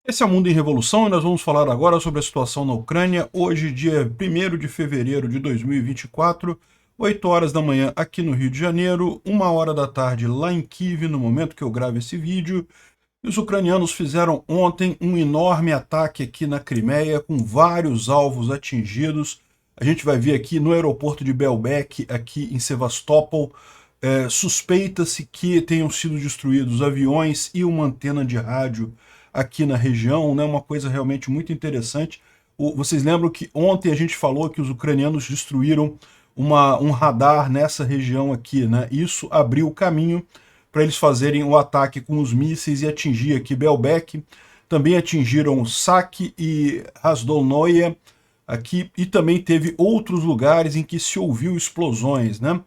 Esse é o Mundo em Revolução e nós vamos falar agora sobre a situação na Ucrânia, hoje, dia 1º de fevereiro de 2024, 8 horas da manhã aqui no Rio de Janeiro, 1 hora da tarde lá em Kiev, no momento que eu gravo esse vídeo. E os ucranianos fizeram ontem um enorme ataque aqui na Crimeia, com vários alvos atingidos. A gente vai ver aqui no aeroporto de Belbek, aqui em Sevastopol, suspeita-se que tenham sido destruídos aviões e uma antena de rádio aqui na região, né? Uma coisa realmente muito interessante. Vocês lembram que ontem a gente falou que os ucranianos destruíram um radar nessa região aqui, né? Isso abriu o caminho para eles fazerem o ataque com os mísseis e atingir aqui Belbek. Também atingiram Saki e Razdolnoye aqui, e também teve outros lugares em que se ouviu explosões, né?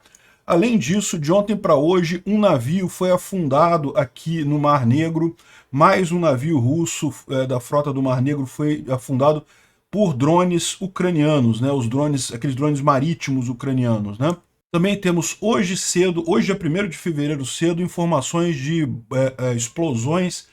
Além disso, de ontem para hoje, um navio foi afundado aqui no Mar Negro, mais um navio russo da frota do Mar Negro foi afundado por drones ucranianos, né? Os drones, aqueles drones marítimos ucranianos, né? Também temos hoje cedo, hoje é 1º de fevereiro cedo, informações de explosões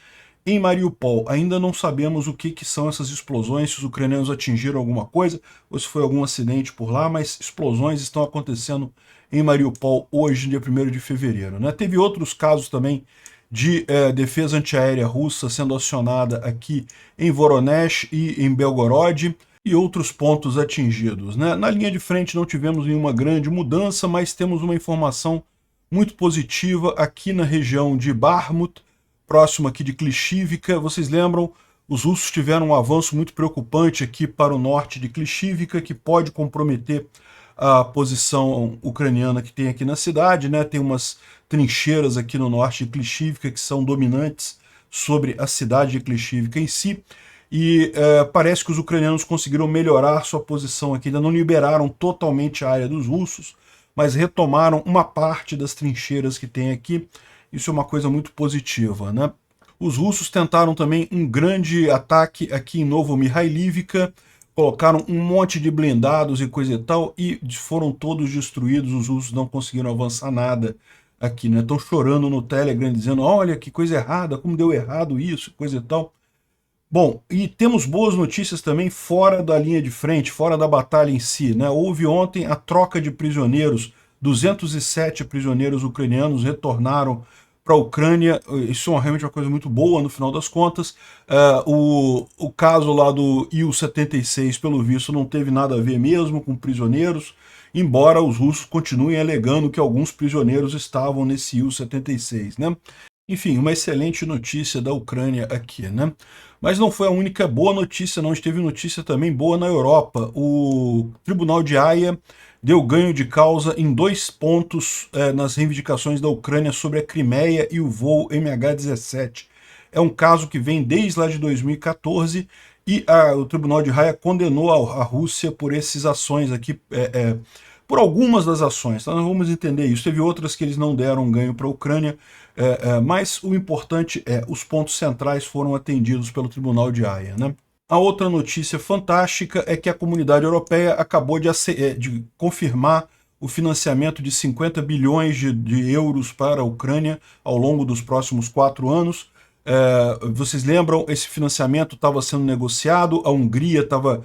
em Mariupol. Ainda não sabemos o que são essas explosões, se os ucranianos atingiram alguma coisa, ou se foi algum acidente por lá, mas explosões estão acontecendo em Mariupol hoje, dia 1º de fevereiro. Né? Teve outros casos também de defesa antiaérea russa sendo acionada aqui em Voronezh e em Belgorod, e outros pontos atingidos, né? Na linha de frente não tivemos nenhuma grande mudança, mas temos uma informação muito positiva aqui na região de Bakhmut, próximo aqui de Klishivka. Vocês lembram, os russos tiveram um avanço muito preocupante aqui para o norte de Klishivka, que pode comprometer a posição ucraniana que tem aqui na cidade, né? Tem umas trincheiras aqui no norte de Klishivka que são dominantes sobre a cidade de Klishivka em si. E parece que os ucranianos conseguiram melhorar sua posição aqui, ainda não liberaram totalmente a área dos russos, mas retomaram uma parte das trincheiras que tem aqui. Isso é uma coisa muito positiva, né? Os russos tentaram também um grande ataque aqui em Novomihailivka, colocaram um monte de blindados e coisa e tal, e foram todos destruídos, os russos não conseguiram avançar nada aqui, né? Estão chorando no Telegram, dizendo, olha que coisa errada, como deu errado isso, coisa e tal. Bom, e temos boas notícias também fora da linha de frente, fora da batalha em si, né? Houve ontem a troca de prisioneiros, 207 prisioneiros ucranianos retornaram para a Ucrânia. Isso é realmente uma coisa muito boa no final das contas. O caso lá do Il-76, pelo visto, não teve nada a ver mesmo com prisioneiros, embora os russos continuem alegando que alguns prisioneiros estavam nesse Il-76, né? Enfim, uma excelente notícia da Ucrânia aqui, né? Mas não foi a única boa notícia, não. A gente teve notícia também boa na Europa. O Tribunal de Haia deu ganho de causa em 2 pontos nas reivindicações da Ucrânia sobre a Crimeia e o voo MH17. É um caso que vem desde lá de 2014 e o Tribunal de Haia condenou a Rússia por essas ações aqui, por algumas das ações, tá? Nós vamos entender isso. Teve outras que eles não deram ganho para a Ucrânia, mas o importante os pontos centrais foram atendidos pelo Tribunal de Haia, né? A outra notícia fantástica é que a comunidade europeia acabou de confirmar o financiamento de 50 bilhões de euros para a Ucrânia ao longo dos próximos 4 anos. Vocês lembram, esse financiamento estava sendo negociado, a Hungria estava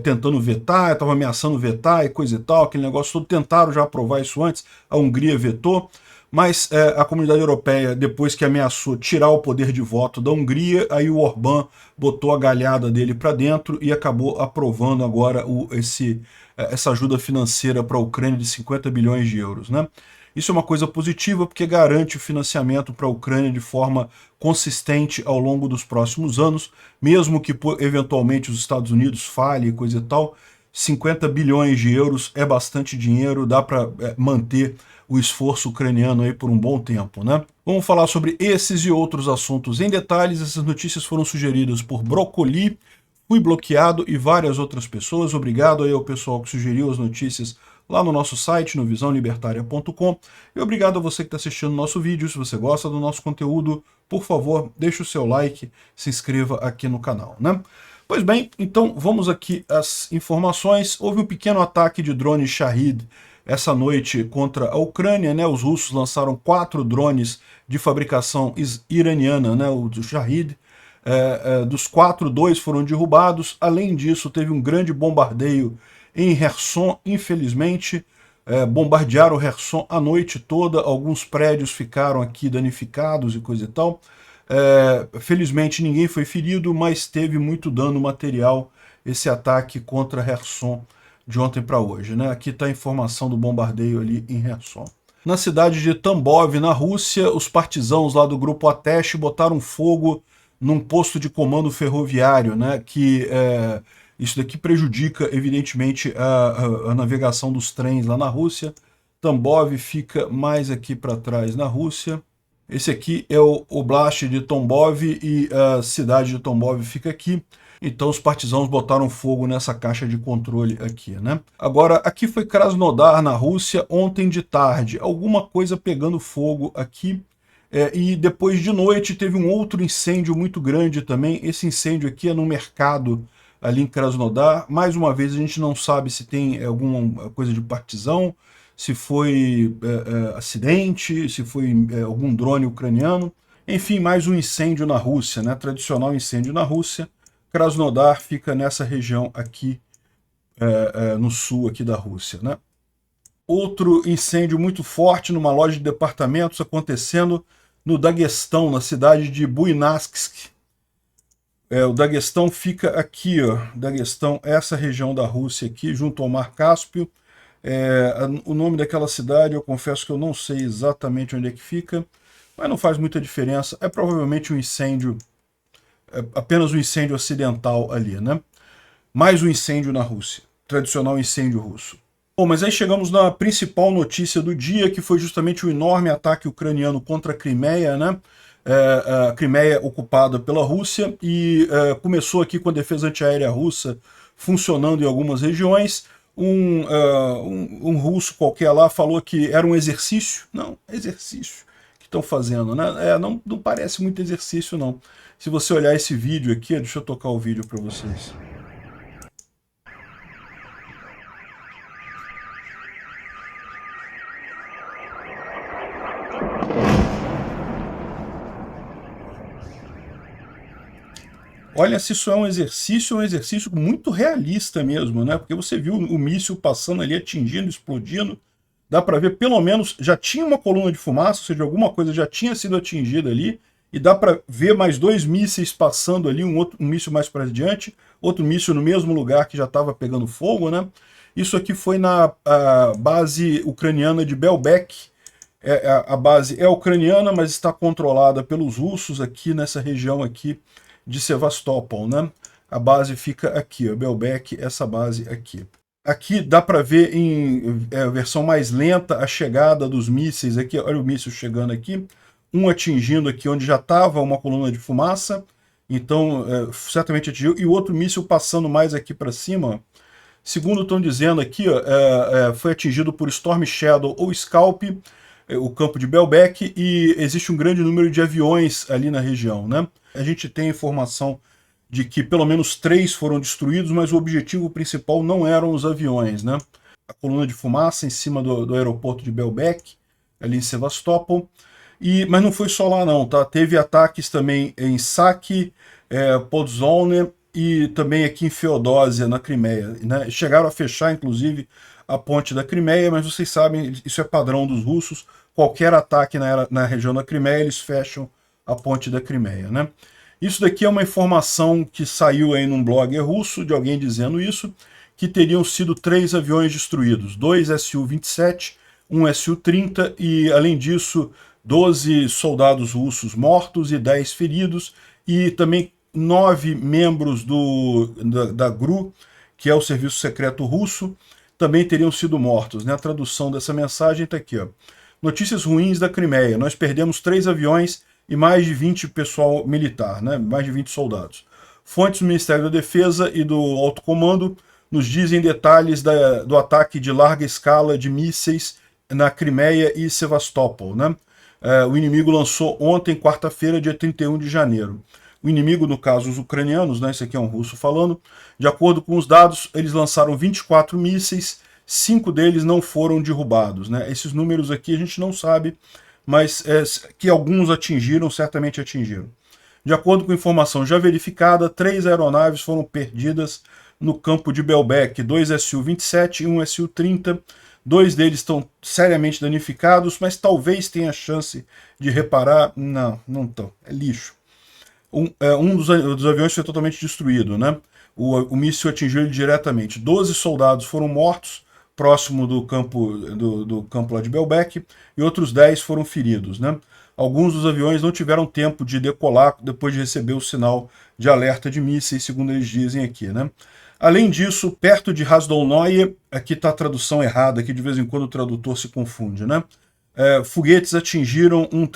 tentando vetar, estava ameaçando vetar e coisa e tal, aquele negócio todo, tentaram já aprovar isso antes, a Hungria vetou, mas a comunidade europeia, depois que ameaçou tirar o poder de voto da Hungria, aí o Orbán botou a galhada dele para dentro e acabou aprovando agora essa ajuda financeira para a Ucrânia de 50 bilhões de euros, né? Isso é uma coisa positiva porque garante o financiamento para a Ucrânia de forma consistente ao longo dos próximos anos, mesmo que eventualmente os Estados Unidos falhem e coisa e tal. 50 bilhões de euros é bastante dinheiro, dá para manter o esforço ucraniano aí por um bom tempo, né? Vamos falar sobre esses e outros assuntos em detalhes. Essas notícias foram sugeridas por Brocoli, Fui Bloqueado e várias outras pessoas. Obrigado aí ao pessoal que sugeriu as notícias lá no nosso site, no visãolibertaria.com. E obrigado a você que está assistindo o nosso vídeo. Se você gosta do nosso conteúdo, por favor, deixe o seu like, se inscreva aqui no canal, né? Pois bem, então vamos aqui às informações. Houve um pequeno ataque de drone Shahid essa noite contra a Ucrânia, né? Os russos lançaram 4 drones de fabricação iraniana, né? O do Shahid. Dos 4, 2 foram derrubados. Além disso, teve um grande bombardeio em Kherson, infelizmente. Bombardearam Kherson a noite toda, alguns prédios ficaram aqui danificados e coisa e tal. Felizmente ninguém foi ferido, mas teve muito dano material esse ataque contra Kherson de ontem para hoje, né? Aqui está a informação do bombardeio ali em Kherson. Na cidade de Tambov, na Rússia, os partisãos lá do grupo Atesh botaram fogo num posto de comando ferroviário, né? Isso daqui prejudica, evidentemente, a navegação dos trens lá na Rússia. Tambov fica mais aqui para trás na Rússia. Esse aqui é o Oblast de Tambov e a cidade de Tambov fica aqui. Então os partisãos botaram fogo nessa caixa de controle aqui, né? Agora, aqui foi Krasnodar, na Rússia, ontem de tarde. Alguma coisa pegando fogo aqui. E depois de noite teve um outro incêndio muito grande também. Esse incêndio aqui é no mercado ali em Krasnodar. Mais uma vez, a gente não sabe se tem alguma coisa de partisão, se foi acidente, se foi algum drone ucraniano. Enfim, mais um incêndio na Rússia, né? Tradicional incêndio na Rússia. Krasnodar fica nessa região aqui, no sul aqui da Rússia, né? Outro incêndio muito forte numa loja de departamentos acontecendo no Daguestão, na cidade de Buyansk. O Daguestão fica aqui, ó. Daguestão, essa região da Rússia aqui, junto ao Mar Cáspio. O nome daquela cidade, eu confesso que eu não sei exatamente onde é que fica, mas não faz muita diferença. É provavelmente um incêndio, apenas um incêndio acidental ali, né? Mais um incêndio na Rússia, tradicional incêndio russo. Bom, mas aí chegamos na principal notícia do dia, que foi justamente o enorme ataque ucraniano contra a Crimeia, né? A Crimeia ocupada pela Rússia, e começou aqui com a defesa antiaérea russa funcionando em algumas regiões. Um russo qualquer lá falou que era um exercício. Não, exercício que estão fazendo, né? Não parece muito exercício, não. Se você olhar esse vídeo aqui, deixa eu tocar o vídeo para vocês. Olha, se isso é um exercício muito realista mesmo, né? Porque você viu o míssil passando ali, atingindo, explodindo. Dá para ver, pelo menos, já tinha uma coluna de fumaça, ou seja, alguma coisa já tinha sido atingida ali. E dá para ver mais 2 mísseis passando ali, um míssil mais para adiante, outro míssil no mesmo lugar que já estava pegando fogo, né? Isso aqui foi na base ucraniana de Belbek. A base é ucraniana, mas está controlada pelos russos aqui nessa região aqui de Sevastopol, né? A base fica aqui, ó, Belbek, essa base aqui. Aqui dá para ver em versão mais lenta a chegada dos mísseis aqui. Olha o míssil chegando aqui, um atingindo aqui onde já estava uma coluna de fumaça, então certamente atingiu, e o outro míssil passando mais aqui para cima. Segundo estão dizendo aqui, ó, foi atingido por Storm Shadow ou Scalp, o campo de Belbek, e existe um grande número de aviões ali na região, né? A gente tem informação de que pelo menos 3 foram destruídos, mas o objetivo principal não eram os aviões, né? A coluna de fumaça em cima do aeroporto de Belbek, ali em Sevastopol. Mas não foi só lá não, tá? Teve ataques também em Saki, Podzolne e também aqui em Feodósia, na Crimeia, né? Chegaram a fechar, inclusive, a ponte da Crimeia, mas vocês sabem, isso é padrão dos russos. Qualquer ataque na região da Crimeia, eles fecham a ponte da Crimeia, né? Isso daqui é uma informação que saiu aí num blog russo, de alguém dizendo isso, que teriam sido 3 aviões destruídos, 2 Su-27, um Su-30 e, além disso, 12 soldados russos mortos e 10 feridos, e também 9 membros da GRU, que é o Serviço Secreto Russo, também teriam sido mortos, né? A tradução dessa mensagem está aqui, ó. Notícias ruins da Crimeia. Nós perdemos 3 aviões e mais de 20 pessoal militar, né? Mais de 20 soldados. Fontes do Ministério da Defesa e do Alto Comando nos dizem detalhes do ataque de larga escala de mísseis na Crimeia e Sevastopol, né? O inimigo lançou ontem, quarta-feira, dia 31 de janeiro. O inimigo, no caso, os ucranianos, né? Esse aqui é um russo falando. De acordo com os dados, eles lançaram 24 mísseis, 5 deles não foram derrubados, né? Esses números aqui a gente não sabe, mas que alguns atingiram, certamente atingiram. De acordo com informação já verificada, 3 aeronaves foram perdidas no campo de Belbek, 2 Su-27 e um Su-30. 2 deles estão seriamente danificados, mas talvez tenha chance de reparar. Não, não estão. É lixo. Um dos aviões foi totalmente destruído, né? O míssil atingiu ele diretamente. 12 soldados foram mortos próximo do campo lá de Belbek e outros 10 foram feridos, né? Alguns dos aviões não tiveram tempo de decolar depois de receber o sinal de alerta de mísseis, segundo eles dizem aqui, né? Além disso, perto de Hasdolnoye, aqui está a tradução errada, aqui de vez em quando o tradutor se confunde, né? Foguetes atingiram um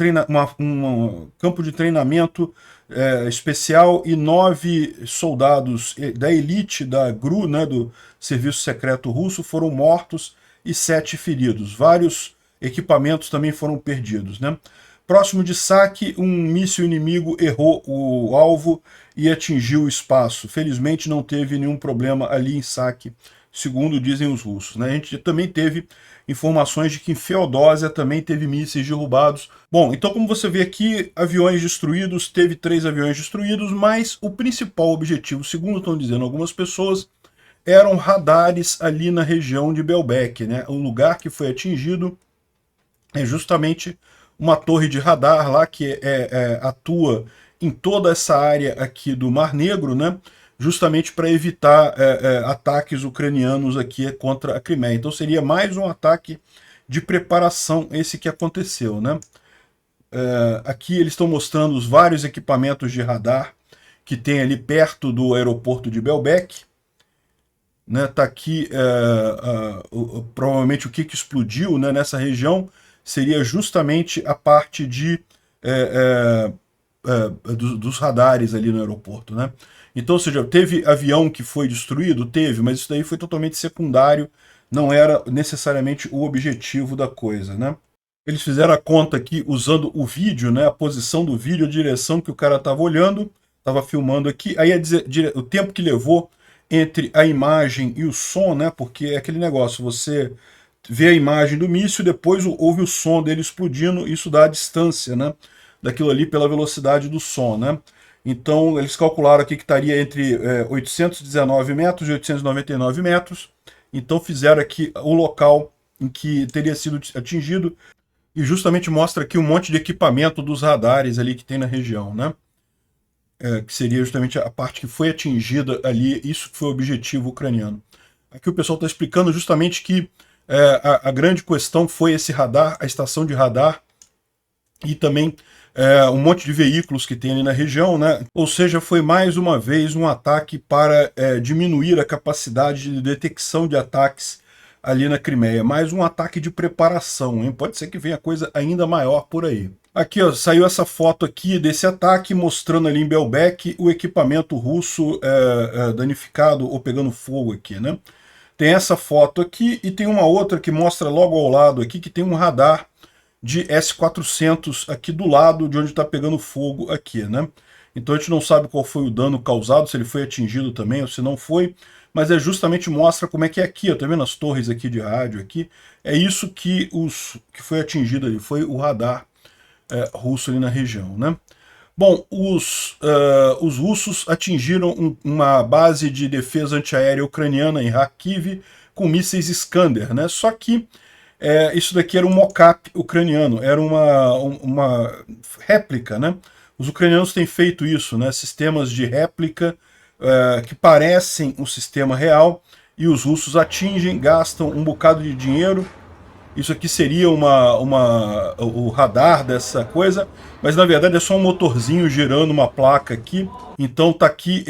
campo de treinamento especial e 9 soldados da elite da GRU, né, do Serviço Secreto Russo, foram mortos e 7 feridos. Vários equipamentos também foram perdidos, né? Próximo de Saki, um míssil inimigo errou o alvo e atingiu o espaço. Felizmente não teve nenhum problema ali em Saki, segundo dizem os russos, né? A gente também teve informações de que em Feodósia também teve mísseis derrubados. Bom, então como você vê aqui, aviões destruídos, teve 3 aviões destruídos, mas o principal objetivo, segundo estão dizendo algumas pessoas, eram radares ali na região de Belbek, né? O lugar que foi atingido é justamente uma torre de radar lá que atua em toda essa área aqui do Mar Negro, né? Justamente para evitar ataques ucranianos aqui contra a Crimeia. Então seria mais um ataque de preparação esse que aconteceu, né? Aqui eles estão mostrando os vários equipamentos de radar que tem ali perto do aeroporto de Belbek. Né? Tá aqui provavelmente o que explodiu, né, nessa região seria justamente a parte dos radares ali no aeroporto, né? Então, ou seja, teve avião que foi destruído? Teve, mas isso daí foi totalmente secundário, não era necessariamente o objetivo da coisa, né? Eles fizeram a conta aqui usando o vídeo, né? A posição do vídeo, a direção que o cara estava olhando, estava filmando aqui, aí o tempo que levou entre a imagem e o som, né? Porque é aquele negócio, você vê a imagem do míssil, depois ouve o som dele explodindo, isso dá a distância, né, daquilo ali pela velocidade do som, né? Então eles calcularam aqui que estaria entre 819 metros e 899 metros, então fizeram aqui o local em que teria sido atingido, e justamente mostra aqui um monte de equipamento dos radares ali que tem na região, né? Que seria justamente a parte que foi atingida ali, isso que foi o objetivo ucraniano. Aqui o pessoal está explicando justamente que a grande questão foi esse radar, a estação de radar, e também um monte de veículos que tem ali na região, né? Ou seja, foi mais uma vez um ataque para diminuir a capacidade de detecção de ataques ali na Crimeia. Mais um ataque de preparação, hein? Pode ser que venha coisa ainda maior por aí. Aqui, ó, saiu essa foto aqui desse ataque, mostrando ali em Belbek o equipamento russo danificado ou pegando fogo aqui, né? Tem essa foto aqui e tem uma outra que mostra logo ao lado aqui que tem um radar de S-400 aqui do lado de onde está pegando fogo aqui, né? Então a gente não sabe qual foi o dano causado, se ele foi atingido também ou se não foi, mas justamente mostra como é que é aqui, ó, tá vendo as torres aqui de rádio aqui? É isso que foi atingido ali, foi o radar russo ali na região, né? Bom, os russos atingiram uma base de defesa antiaérea ucraniana em Kharkiv com mísseis Iskander, né? Só que isso daqui era um mock-up ucraniano, era uma réplica, né? Os ucranianos têm feito isso, né? Sistemas de réplica que parecem um sistema real e os russos atingem, gastam um bocado de dinheiro. Isso aqui seria o radar dessa coisa, mas na verdade é só um motorzinho girando uma placa aqui. Então tá aqui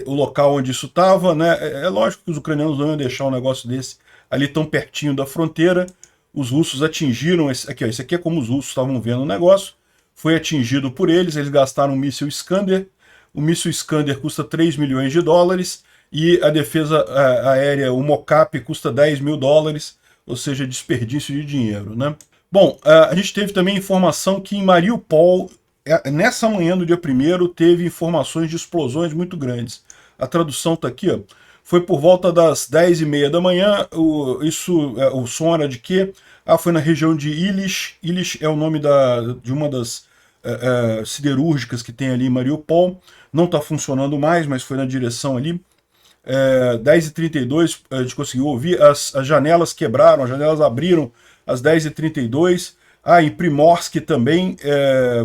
o local onde isso estava, né? É lógico que os ucranianos não iam deixar um negócio desse ali tão pertinho da fronteira. Os russos atingiram aqui, ó, esse aqui é como os russos estavam vendo o negócio. Foi atingido por eles gastaram um míssil Iskander. O míssil Iskander custa 3 milhões de dólares e a defesa aérea, o mock-up, custa 10 mil dólares. Ou seja, desperdício de dinheiro, né? Bom, a gente teve também informação que em Mariupol, nessa manhã do dia 1º, teve informações de explosões muito grandes. A tradução está aqui, ó. Foi por volta das 10h30 da manhã, o som era de quê? Foi na região de Ilyich. Ilyich é o nome de uma das siderúrgicas que tem ali em Mariupol. Não está funcionando mais, mas foi na direção ali. 10h32 a gente conseguiu ouvir, as janelas quebraram, as janelas abriram às 10h32. Em Primorsk também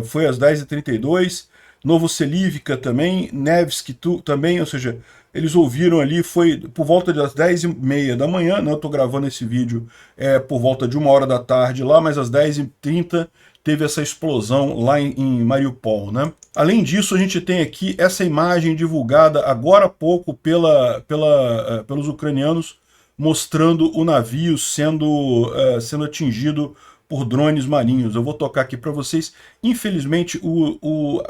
foi às 10h32. Novoselivka também, Nevsk também, ou seja, eles ouviram ali, foi por volta das 10h30 da manhã, né? Eu estou gravando esse vídeo por volta de 1h da tarde lá, mas às 10h30 teve essa explosão lá em Mariupol, né? Além disso, a gente tem aqui essa imagem divulgada agora há pouco pelos ucranianos, mostrando o navio sendo atingido por drones marinhos. Eu vou tocar aqui para vocês. Infelizmente, o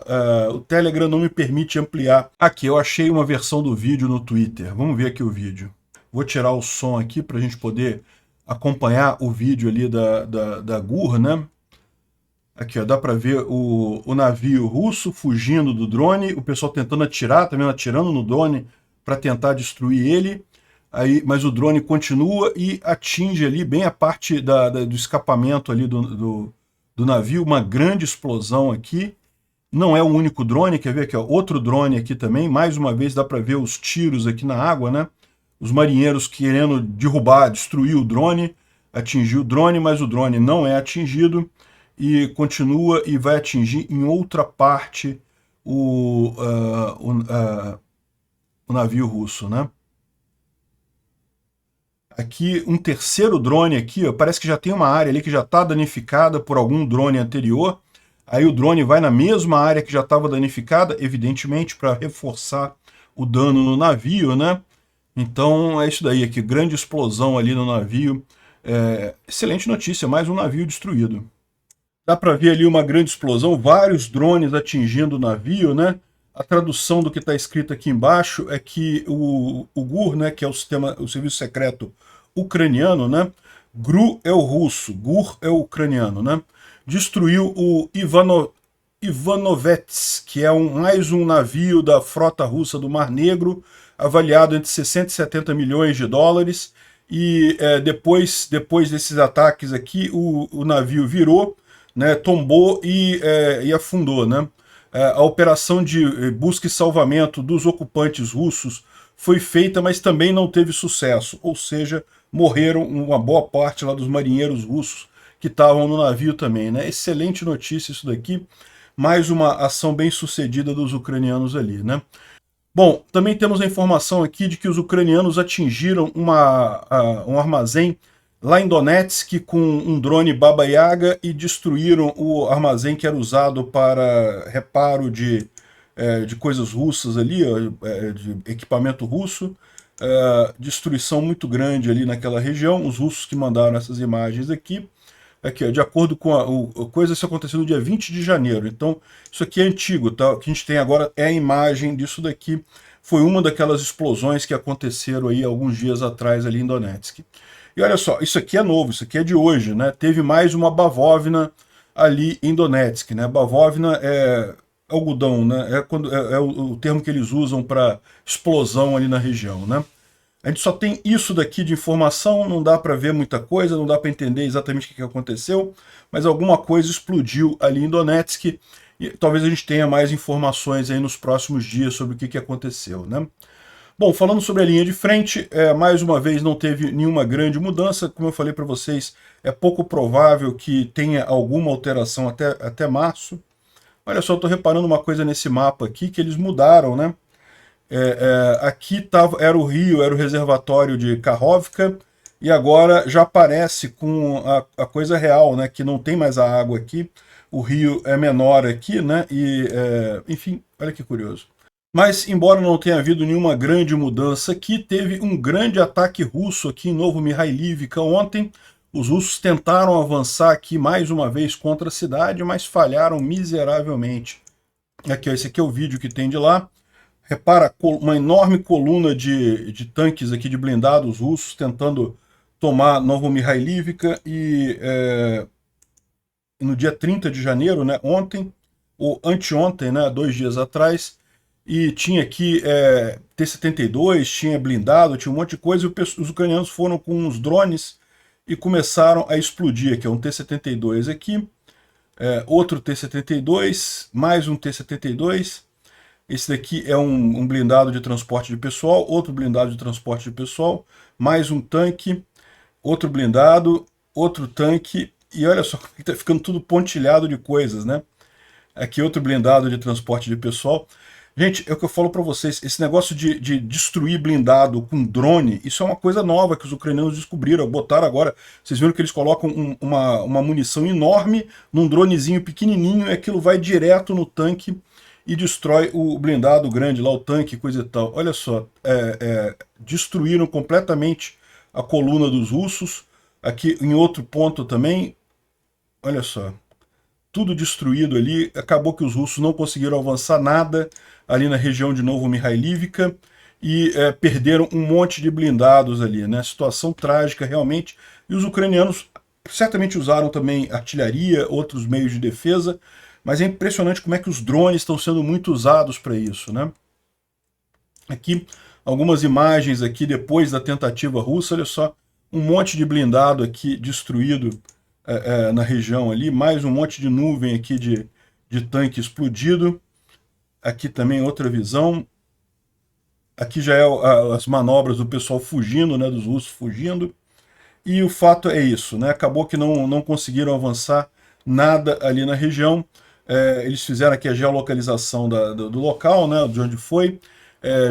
Telegram não me permite ampliar. Aqui, eu achei uma versão do vídeo no Twitter. Vamos ver aqui o vídeo. Vou tirar o som aqui para a gente poder acompanhar o vídeo ali da GUR, né? Aqui, ó, dá para ver o navio russo fugindo do drone, o pessoal tentando atirar, também atirando no drone para tentar destruir ele. Aí, mas o drone continua e atinge ali bem a parte do escapamento ali do navio, uma grande explosão aqui. Não é o único drone, quer ver aqui, ó, outro drone aqui também, mais uma vez dá para ver os tiros aqui na água, né? Os marinheiros querendo derrubar, destruir o drone, atingir o drone, mas o drone não é atingido e continua e vai atingir em outra parte o navio russo, né? Aqui, um terceiro drone aqui, ó, parece que já tem uma área ali que já está danificada por algum drone anterior. Aí o drone vai na mesma área que já estava danificada, evidentemente, para reforçar o dano no navio, né? Então é isso daí aqui, grande explosão ali no navio. Excelente notícia, mais um navio destruído. Dá para ver ali uma grande explosão, vários drones atingindo o navio, né? A tradução do que está escrito aqui embaixo é que o GUR, né, que é o serviço secreto ucraniano, né? GRU é o russo, GUR é o ucraniano, né? Destruiu o Ivanovets, que é mais um navio da frota russa do Mar Negro, avaliado entre 60 e 70 milhões de dólares. E depois desses ataques aqui, o navio virou, né, tombou e afundou, né? A operação de busca e salvamento dos ocupantes russos foi feita, mas também não teve sucesso, ou seja, morreram uma boa parte lá dos marinheiros russos que estavam no navio também, né? Excelente notícia isso daqui, mais uma ação bem sucedida dos ucranianos ali, né? Bom, também temos a informação aqui de que os ucranianos atingiram um armazém lá em Donetsk com um drone Baba Yaga e destruíram o armazém que era usado para reparo de coisas russas ali, de equipamento russo. Destruição muito grande ali naquela região, os russos que mandaram essas imagens aqui. Aqui, ó, de acordo com a coisa, isso aconteceu no dia 20 de janeiro. Então, isso aqui é antigo, tá? O que a gente tem agora é a imagem disso daqui. Foi uma daquelas explosões que aconteceram aí alguns dias atrás ali em Donetsk. E olha só, isso aqui é novo, isso aqui é de hoje, né? Teve mais uma bavóvina ali em Donetsk, né? Bavóvina é algodão, né? É o termo que eles usam para explosão ali na região, né? A gente só tem isso daqui de informação, não dá para ver muita coisa, não dá para entender exatamente o que aconteceu, mas alguma coisa explodiu ali em Donetsk e talvez a gente tenha mais informações aí nos próximos dias sobre o que aconteceu, né? Bom, falando sobre a linha de frente, mais uma vez não teve nenhuma grande mudança, como eu falei para vocês, é pouco provável que tenha alguma alteração até março. Olha só, estou reparando uma coisa nesse mapa aqui, que eles mudaram, né? Aqui era o rio, era o reservatório de Kakhovka, e agora já aparece com a coisa real, né? Que não tem mais a água aqui, o rio é menor aqui, né? E, enfim, olha que curioso. Mas, embora não tenha havido nenhuma grande mudança aqui, teve um grande ataque russo aqui em Novomihailivka ontem. Os russos tentaram avançar aqui mais uma vez contra a cidade, mas falharam miseravelmente. Aqui, ó, esse aqui é o vídeo que tem de lá. Repara uma enorme coluna de tanques aqui de blindados russos tentando tomar Novomihailivka e no dia 30 de janeiro, né, ontem, ou anteontem, né, 2 dias atrás, e tinha aqui T-72, tinha blindado, tinha um monte de coisa, e os ucranianos foram com uns drones e começaram a explodir aqui, um T-72 aqui, outro T-72, mais um T-72. Esse daqui é um blindado de transporte de pessoal, outro blindado de transporte de pessoal, mais um tanque, outro blindado, outro tanque, e olha só, está ficando tudo pontilhado de coisas, né? Aqui outro blindado de transporte de pessoal. Gente, é o que eu falo para vocês, esse negócio de destruir blindado com drone, isso é uma coisa nova que os ucranianos descobriram, botaram agora. Vocês viram que eles colocam uma munição enorme num dronezinho pequenininho, e aquilo vai direto no tanque e destrói o blindado grande lá, o tanque, coisa e tal. Olha só, destruíram completamente a coluna dos russos. Aqui em outro ponto também, olha só, tudo destruído ali. Acabou que os russos não conseguiram avançar nada ali na região de Novo-Mihailivka e perderam um monte de blindados ali, né? Situação trágica realmente. E os ucranianos certamente usaram também artilharia, outros meios de defesa, mas é impressionante como é que os drones estão sendo muito usados para isso, né? Aqui algumas imagens aqui depois da tentativa russa, olha só, um monte de blindado aqui destruído na região ali, mais um monte de nuvem aqui de tanque explodido. Aqui também outra visão. Aqui já é as manobras do pessoal fugindo, né, dos russos fugindo. E o fato é isso, né? Acabou que não conseguiram avançar nada ali na região. Eles fizeram aqui a geolocalização do local, né, de onde foi,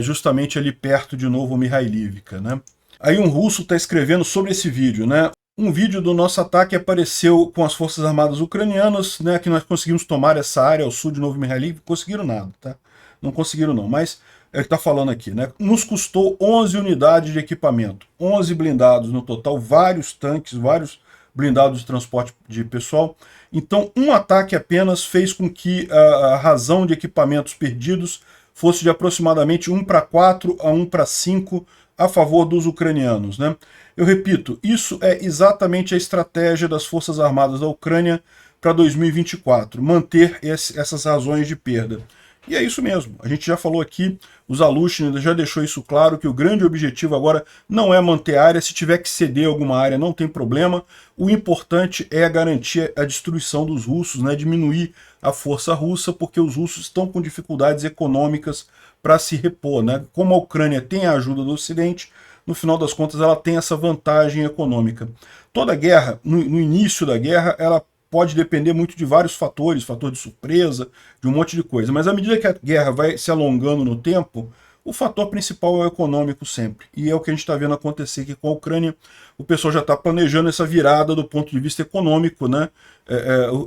justamente ali perto de Novo-Mihailivka, né? Aí um russo está escrevendo sobre esse vídeo, né? Um vídeo do nosso ataque apareceu com as Forças Armadas Ucranianas, né, que nós conseguimos tomar essa área ao sul de Novo-Mihailivka. Conseguiram nada, tá? Não conseguiram não, mas ele está falando aqui, né? Nos custou 11 unidades de equipamento, 11 blindados no total, vários tanques, vários blindados de transporte de pessoal. Então, um ataque apenas fez com que a razão de equipamentos perdidos fosse de aproximadamente 1:4 a 1:5 a favor dos ucranianos, né? Eu repito, isso é exatamente a estratégia das Forças Armadas da Ucrânia para 2024, manter essas razões de perda. E é isso mesmo, a gente já falou aqui, o Zaluzhny já deixou isso claro, que o grande objetivo agora não é manter a área, se tiver que ceder alguma área não tem problema, o importante é garantir a destruição dos russos, né, diminuir a força russa, porque os russos estão com dificuldades econômicas para se repor, né? Como a Ucrânia tem a ajuda do Ocidente, no final das contas ela tem essa vantagem econômica. Toda guerra, no início da guerra, ela pode depender muito de vários fatores, fator de surpresa, de um monte de coisa, mas à medida que a guerra vai se alongando no tempo, o fator principal é o econômico sempre, e é o que a gente está vendo acontecer aqui com a Ucrânia. O pessoal já está planejando essa virada do ponto de vista econômico, né?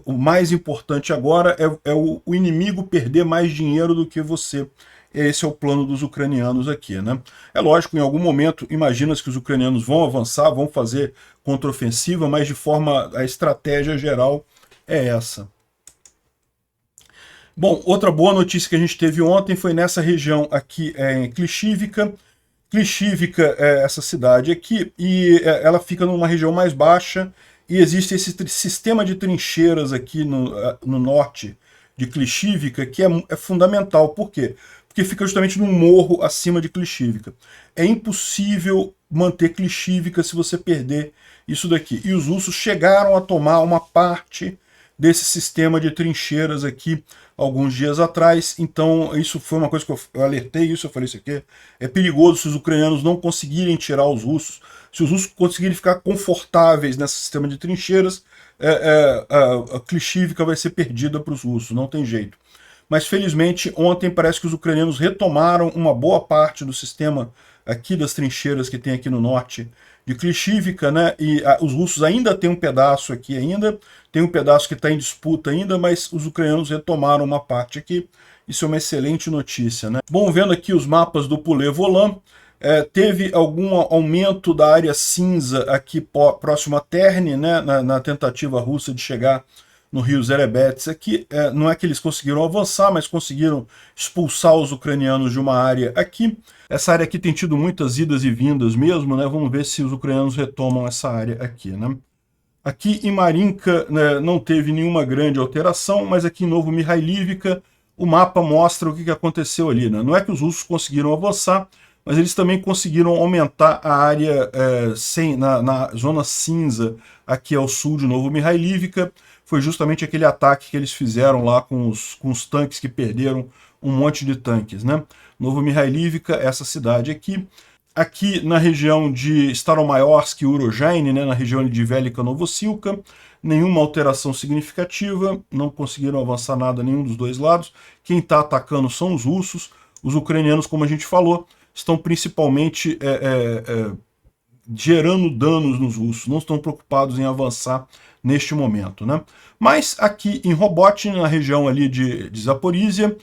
O mais importante agora é o inimigo perder mais dinheiro do que você. Esse é o plano dos ucranianos aqui, né? É lógico, em algum momento, imagina-se que os ucranianos vão avançar, vão fazer contraofensiva, mas de forma, a estratégia geral é essa. Bom, outra boa notícia que a gente teve ontem foi nessa região aqui, em Klishivka. Klishivka é essa cidade aqui, e ela fica numa região mais baixa, e existe esse sistema de trincheiras aqui no norte de Klishivka, que é fundamental. Por quê? Porque fica justamente num morro acima de Klishivka. É impossível manter Klishivka se você perder isso daqui. E os russos chegaram a tomar uma parte desse sistema de trincheiras aqui alguns dias atrás. Então isso foi uma coisa que eu alertei, isso eu falei, isso aqui é perigoso se os ucranianos não conseguirem tirar os russos. Se os russos conseguirem ficar confortáveis nesse sistema de trincheiras, a Klishivka vai ser perdida para os russos, não tem jeito. Mas felizmente ontem parece que os ucranianos retomaram uma boa parte do sistema aqui das trincheiras que tem aqui no norte de Klishivka, né? E os russos ainda têm um pedaço aqui ainda, tem um pedaço que está em disputa ainda, mas os ucranianos retomaram uma parte aqui. Isso é uma excelente notícia, né? Bom, vendo aqui os mapas do Pulé-Volan, teve algum aumento da área cinza aqui próximo a Terni, né? Na tentativa russa de chegar no rio Zerebets. Aqui não é que eles conseguiram avançar, mas conseguiram expulsar os ucranianos de uma área aqui. Essa área aqui tem tido muitas idas e vindas mesmo, né? Vamos ver se os ucranianos retomam essa área aqui, né? Aqui em Marinka, né, não teve nenhuma grande alteração, mas aqui em Novo-Mihailivka o mapa mostra o que aconteceu ali, né? Não é que os russos conseguiram avançar, mas eles também conseguiram aumentar a área na zona cinza aqui ao sul de Novo-Mihailovka. Foi justamente aquele ataque que eles fizeram lá com os tanques que perderam um monte de tanques, né? Novo-Mihailovka, essa cidade aqui. Aqui na região de Staromayorsk e Urozhaine, né, na região de Velika Novosilka, nenhuma alteração significativa, não conseguiram avançar nada nenhum dos dois lados. Quem está atacando são os russos. Os ucranianos, como a gente falou, estão principalmente gerando danos nos russos, não estão preocupados em avançar neste momento, né? Mas aqui em Robotyne, na região ali de Zaporizhia,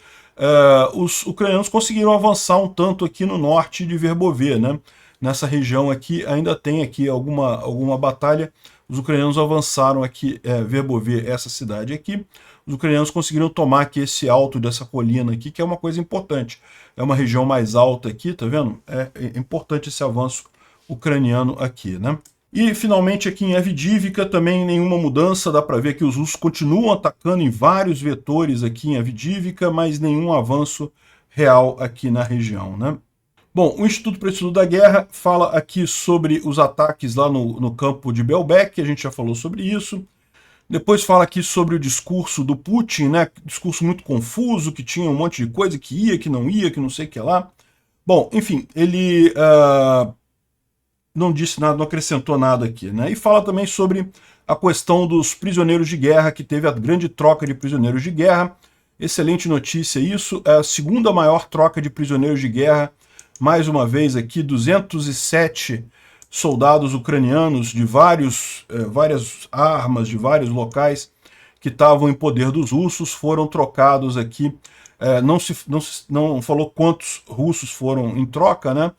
os ucranianos conseguiram avançar um tanto aqui no norte de Verbove, né? Nessa região aqui ainda tem aqui alguma batalha. Os ucranianos avançaram aqui, Verbove, essa cidade aqui. Os ucranianos conseguiram tomar aqui esse alto dessa colina aqui, que é uma coisa importante. É uma região mais alta aqui, tá vendo? É importante esse avanço ucraniano aqui, né? E finalmente aqui em Avdiivka também nenhuma mudança, dá para ver que os russos continuam atacando em vários vetores aqui em Avdiivka, mas nenhum avanço real aqui na região, né? Bom, o Instituto para o Estudo da Guerra fala aqui sobre os ataques lá no campo de Belbek, a gente já falou sobre isso. Depois fala aqui sobre o discurso do Putin, né? Discurso muito confuso, que tinha um monte de coisa, que ia, que não sei o que lá. Bom, enfim, ele não disse nada, não acrescentou nada aqui, né? E fala também sobre a questão dos prisioneiros de guerra, que teve a grande troca de prisioneiros de guerra. Excelente notícia isso, é a segunda maior troca de prisioneiros de guerra. Mais uma vez aqui, 207 soldados ucranianos de várias armas, de vários locais que estavam em poder dos russos, foram trocados aqui. Não falou quantos russos foram em troca, né?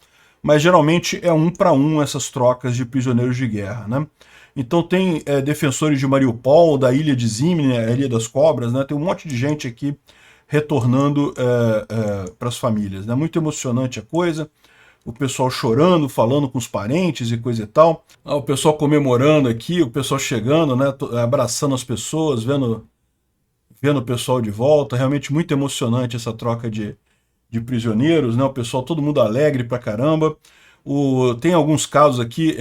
Mas geralmente é 1 para 1 essas trocas de prisioneiros de guerra, né? Então tem defensores de Mariupol, da ilha de Zimny, a Ilha das Cobras, né? Tem um monte de gente aqui retornando para as famílias, né? Muito emocionante a coisa, o pessoal chorando, falando com os parentes e coisa e tal. O pessoal comemorando aqui, o pessoal chegando, né? Abraçando as pessoas, vendo o pessoal de volta. Realmente muito emocionante essa troca de prisioneiros, né? O pessoal, todo mundo alegre pra caramba. Tem alguns casos aqui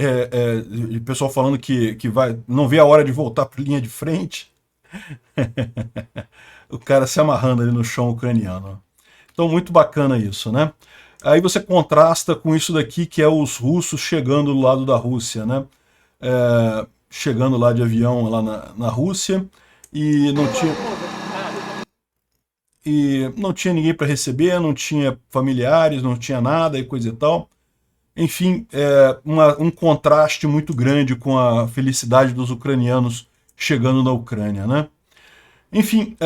de pessoal falando que não vê a hora de voltar para linha de frente. O cara se amarrando ali no chão ucraniano. Então, muito bacana isso, né? Aí você contrasta com isso daqui, que é os russos chegando do lado da Rússia, né? Chegando lá de avião lá na Rússia, e não tinha ninguém para receber, não tinha familiares, não tinha nada e coisa e tal. Enfim, um contraste muito grande com a felicidade dos ucranianos chegando na Ucrânia, né? Enfim,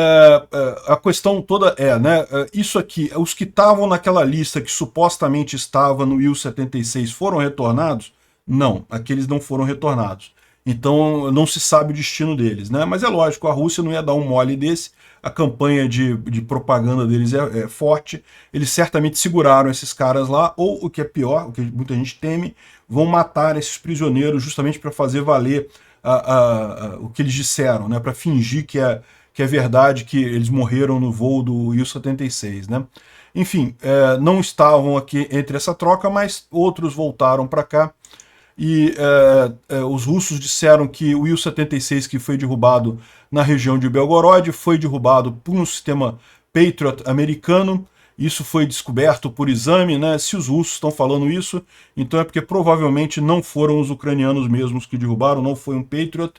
a questão toda né? Isso aqui, os que estavam naquela lista que supostamente estava no Il-76 foram retornados? Não, aqueles não foram retornados. Então não se sabe o destino deles, né? Mas é lógico, a Rússia não ia dar um mole desse, a campanha de propaganda deles é forte, eles certamente seguraram esses caras lá, ou o que é pior, o que muita gente teme, vão matar esses prisioneiros justamente para fazer valer o que eles disseram, né? Para fingir que é verdade que eles morreram no voo do Il-76, né? Enfim, não estavam aqui entre essa troca, mas outros voltaram para cá. E os russos disseram que o Il-76 que foi derrubado na região de Belgorod foi derrubado por um sistema Patriot americano. Isso foi descoberto por exame, né? Se os russos estão falando isso, então é porque provavelmente não foram os ucranianos mesmos que derrubaram, não foi um Patriot.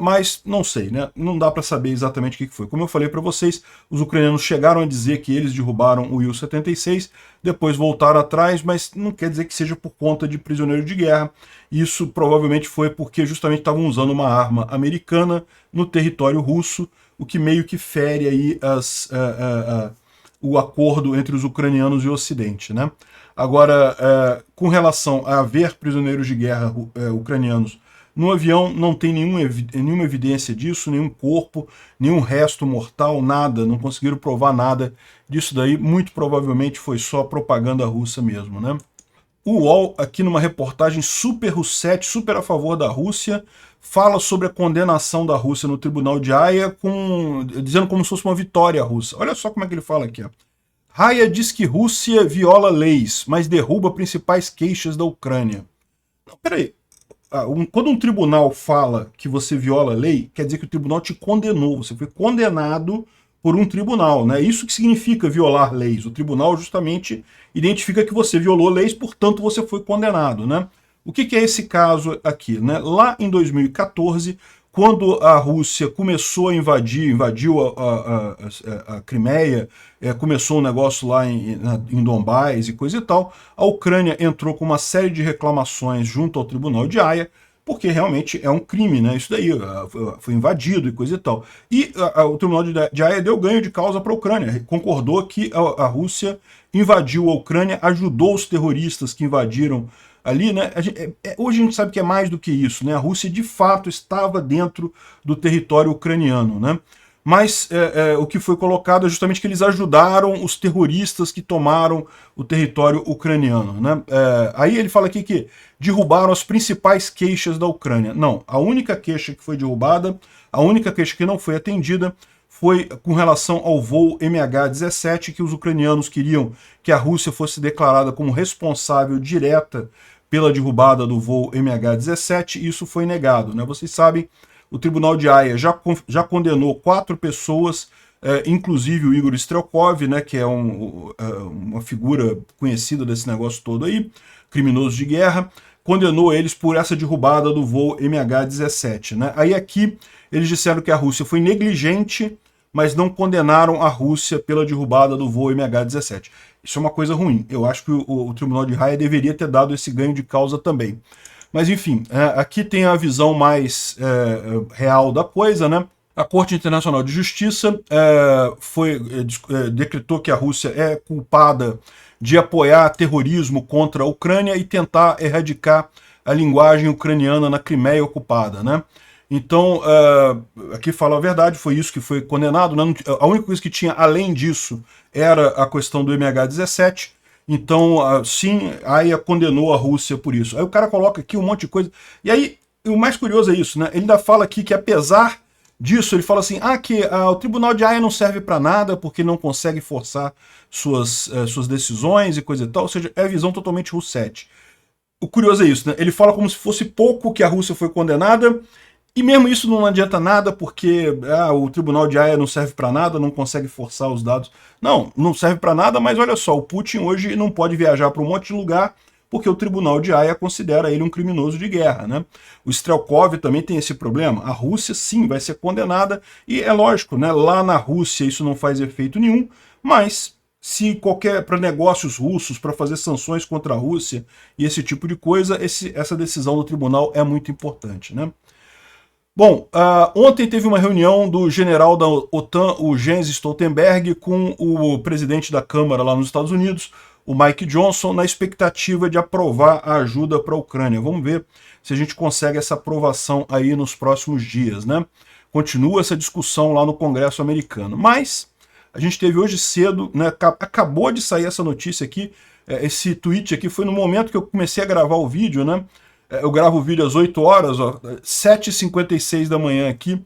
Mas não sei, né? Não dá para saber exatamente o que foi. Como eu falei para vocês, os ucranianos chegaram a dizer que eles derrubaram o Il-76, depois voltaram atrás, mas não quer dizer que seja por conta de prisioneiros de guerra. Isso provavelmente foi porque justamente estavam usando uma arma americana no território russo, o que meio que fere aí o acordo entre os ucranianos e o Ocidente, né? Agora, com relação a haver prisioneiros de guerra ucranianos no avião, não tem nenhuma evidência disso, nenhum corpo, nenhum resto mortal, nada, não conseguiram provar nada disso daí, muito provavelmente foi só propaganda russa mesmo, né? O UOL, aqui numa reportagem super russete, super a favor da Rússia, fala sobre a condenação da Rússia no Tribunal de Haia, dizendo como se fosse uma vitória russa. Olha só como é que ele fala aqui, ó. Raya diz que Rússia viola leis, mas derruba principais queixas da Ucrânia. Não, peraí. Quando um tribunal fala que você viola a lei, quer dizer que o tribunal te condenou. Você foi condenado por um tribunal, né? Isso que significa violar leis. O tribunal justamente identifica que você violou leis, portanto você foi condenado, né? O que é esse caso aqui, né? Lá em 2014, quando a Rússia começou a invadiu a Crimeia, começou um negócio lá em Donbás e coisa e tal, a Ucrânia entrou com uma série de reclamações junto ao Tribunal de Haia, porque realmente é um crime, né? Isso daí foi invadido e coisa e tal. E o Tribunal de Haia deu ganho de causa para a Ucrânia, concordou que a Rússia invadiu a Ucrânia, ajudou os terroristas que invadiram ali, né? Hoje a gente sabe que é mais do que isso, né? A Rússia de fato estava dentro do território ucraniano, né? Mas o que foi colocado é justamente que eles ajudaram os terroristas que tomaram o território ucraniano, né? Aí ele fala aqui que derrubaram as principais queixas da Ucrânia. Não, a única queixa que foi derrubada, a única queixa que não foi atendida foi com relação ao voo MH17, que os ucranianos queriam que a Rússia fosse declarada como responsável direta pela derrubada do voo MH17, e isso foi negado, né? Vocês sabem, o Tribunal de Haia já condenou 4 pessoas, inclusive o Igor Strelkov, né, que é uma figura conhecida desse negócio todo aí, criminoso de guerra, condenou eles por essa derrubada do voo MH17, né? Aí aqui eles disseram que a Rússia foi negligente, mas não condenaram a Rússia pela derrubada do voo MH17. Isso é uma coisa ruim. Eu acho que o Tribunal de Haia deveria ter dado esse ganho de causa também. Mas enfim, aqui tem a visão mais real da coisa, né? A Corte Internacional de Justiça decretou que a Rússia é culpada de apoiar terrorismo contra a Ucrânia e tentar erradicar a linguagem ucraniana na Crimeia ocupada, né? Então, aqui fala a verdade, foi isso que foi condenado, né? A única coisa que tinha além disso era a questão do MH17, então, sim, a Haia condenou a Rússia por isso. Aí o cara coloca aqui um monte de coisa, e aí, o mais curioso é isso, né? Ele ainda fala aqui que apesar disso, ele fala assim, que o Tribunal de Haia não serve para nada, porque não consegue forçar suas decisões e coisa e tal, ou seja, é a visão totalmente russete. O curioso é isso, né? Ele fala como se fosse pouco que a Rússia foi condenada, e mesmo isso não adianta nada, porque o Tribunal de Haia não serve para nada, não consegue forçar os dados. Não serve para nada, mas olha só, o Putin hoje não pode viajar para um monte de lugar, porque o Tribunal de Haia considera ele um criminoso de guerra, né? O Strelkov também tem esse problema. A Rússia, sim, vai ser condenada, e é lógico, né? Lá na Rússia isso não faz efeito nenhum, mas se para negócios russos, para fazer sanções contra a Rússia e esse tipo de coisa, essa decisão do tribunal é muito importante, né? Bom, ontem teve uma reunião do general da OTAN, o Jens Stoltenberg, com o presidente da Câmara lá nos Estados Unidos, o Mike Johnson, na expectativa de aprovar a ajuda para a Ucrânia. Vamos ver se a gente consegue essa aprovação aí nos próximos dias, né? Continua essa discussão lá no Congresso americano. Mas a gente teve hoje cedo, né? Acabou de sair essa notícia aqui, esse tweet aqui foi no momento que eu comecei a gravar o vídeo, né? Eu gravo o vídeo às 8 horas, 7h56 da manhã aqui,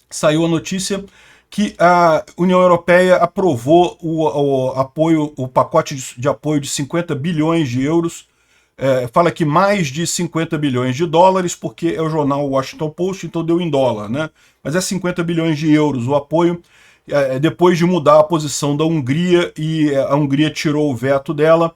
saiu a notícia que a União Europeia aprovou o pacote de apoio de 50 bilhões de euros, fala que mais de 50 bilhões de dólares, porque é o jornal Washington Post, então deu em dólar, né? Mas é 50 bilhões de euros o apoio, depois de mudar a posição da Hungria, e a Hungria tirou o veto dela,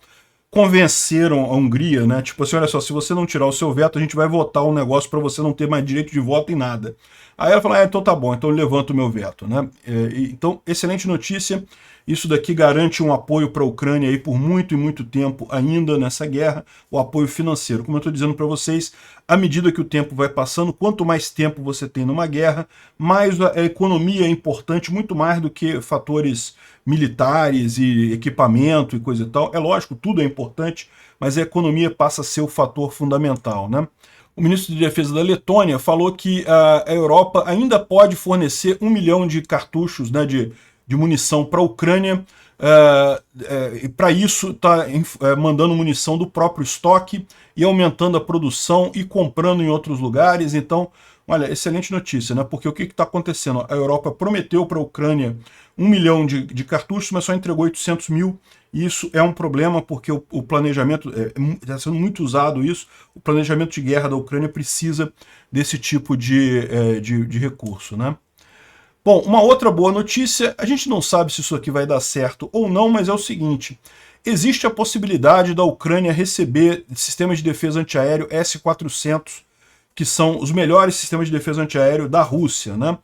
convenceram a Hungria, né? Tipo assim, olha só, se você não tirar o seu veto, a gente vai votar um negócio para você não ter mais direito de voto em nada. Aí ela falou, então tá bom, então eu levanto o meu veto, né? Então, excelente notícia. Isso daqui garante um apoio para a Ucrânia aí por muito e muito tempo ainda nessa guerra, o apoio financeiro. Como eu estou dizendo para vocês, à medida que o tempo vai passando, quanto mais tempo você tem numa guerra, mais a economia é importante, muito mais do que fatores militares e equipamento e coisa e tal. É lógico, tudo é importante, mas a economia passa a ser o fator fundamental, né? O ministro de Defesa da Letônia falou que a Europa ainda pode fornecer 1 milhão de cartuchos, né, de munição para a Ucrânia, e para isso está mandando munição do próprio estoque e aumentando a produção e comprando em outros lugares. Então, olha, excelente notícia, né? Porque o que está acontecendo? A Europa prometeu para a Ucrânia 1 milhão de cartuchos, mas só entregou 800 mil. E isso é um problema porque o planejamento, está sendo muito usado isso, o planejamento de guerra da Ucrânia precisa desse tipo de recurso, né? Bom, uma outra boa notícia, a gente não sabe se isso aqui vai dar certo ou não, mas é o seguinte: existe a possibilidade da Ucrânia receber sistemas de defesa antiaéreo S-400, que são os melhores sistemas de defesa antiaéreo da Rússia, né?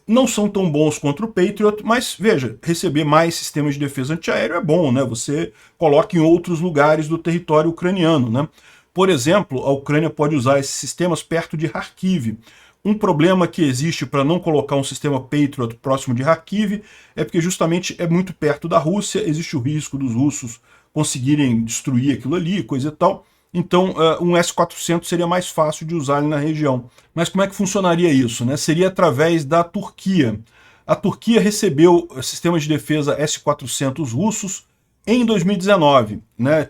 Não são tão bons contra o Patriot, mas veja, receber mais sistemas de defesa antiaéreo é bom, né? Você coloca em outros lugares do território ucraniano, né? Por exemplo, a Ucrânia pode usar esses sistemas perto de Kharkiv. Um problema que existe para não colocar um sistema Patriot próximo de Kharkiv é porque justamente é muito perto da Rússia, existe o risco dos russos conseguirem destruir aquilo ali, coisa e tal. Então, um S-400 seria mais fácil de usar ali na região. Mas como é que funcionaria isso, né? Seria através da Turquia. A Turquia recebeu sistemas de defesa S-400 russos em 2019. Né?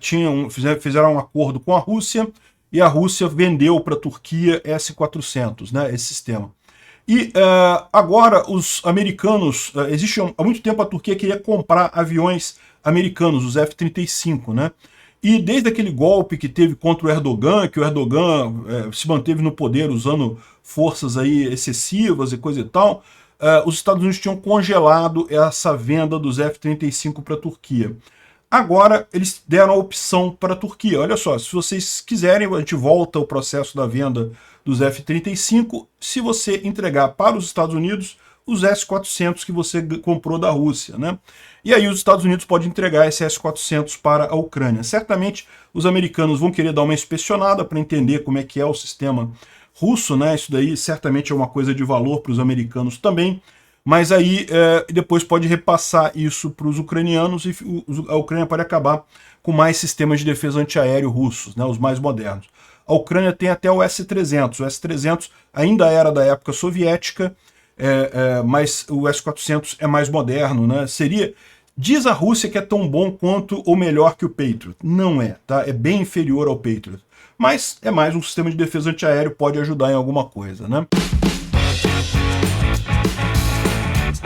Fizeram um acordo com a Rússia e a Rússia vendeu para a Turquia S-400, né, esse sistema. E agora os americanos, existe há muito tempo a Turquia queria comprar aviões americanos, os F-35, né? E desde aquele golpe que teve contra o Erdogan, que o Erdogan se manteve no poder usando forças aí excessivas e coisa e tal, os Estados Unidos tinham congelado essa venda dos F-35 para a Turquia. Agora eles deram a opção para a Turquia. Olha só, se vocês quiserem, a gente volta ao processo da venda dos F-35 se você entregar para os Estados Unidos os S-400 que você comprou da Rússia, né? E aí os Estados Unidos podem entregar esse S-400 para a Ucrânia. Certamente os americanos vão querer dar uma inspecionada para entender como é que é o sistema russo, né? Isso daí certamente é uma coisa de valor para os americanos também. Mas aí depois pode repassar isso para os ucranianos e a Ucrânia pode acabar com mais sistemas de defesa antiaéreo russos, né, os mais modernos. A Ucrânia tem até o S-300. O S-300 ainda era da época soviética, mas o S-400 é mais moderno, né? Diz a Rússia que é tão bom quanto ou melhor que o Patriot. Não é, tá? É bem inferior ao Patriot. Mas é mais um sistema de defesa antiaéreo, pode ajudar em alguma coisa, né?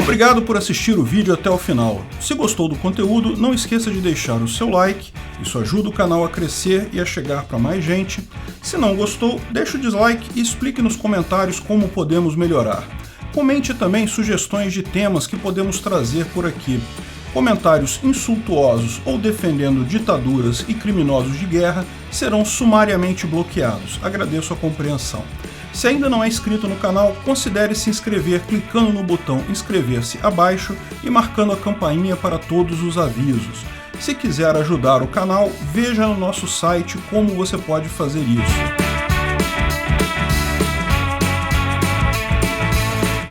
Obrigado por assistir o vídeo até o final. Se gostou do conteúdo, não esqueça de deixar o seu like, isso ajuda o canal a crescer e a chegar para mais gente. Se não gostou, deixe o dislike e explique nos comentários como podemos melhorar. Comente também sugestões de temas que podemos trazer por aqui. Comentários insultuosos ou defendendo ditaduras e criminosos de guerra serão sumariamente bloqueados. Agradeço a compreensão. Se ainda não é inscrito no canal, considere se inscrever clicando no botão inscrever-se abaixo e marcando a campainha para todos os avisos. Se quiser ajudar o canal, veja no nosso site como você pode fazer isso.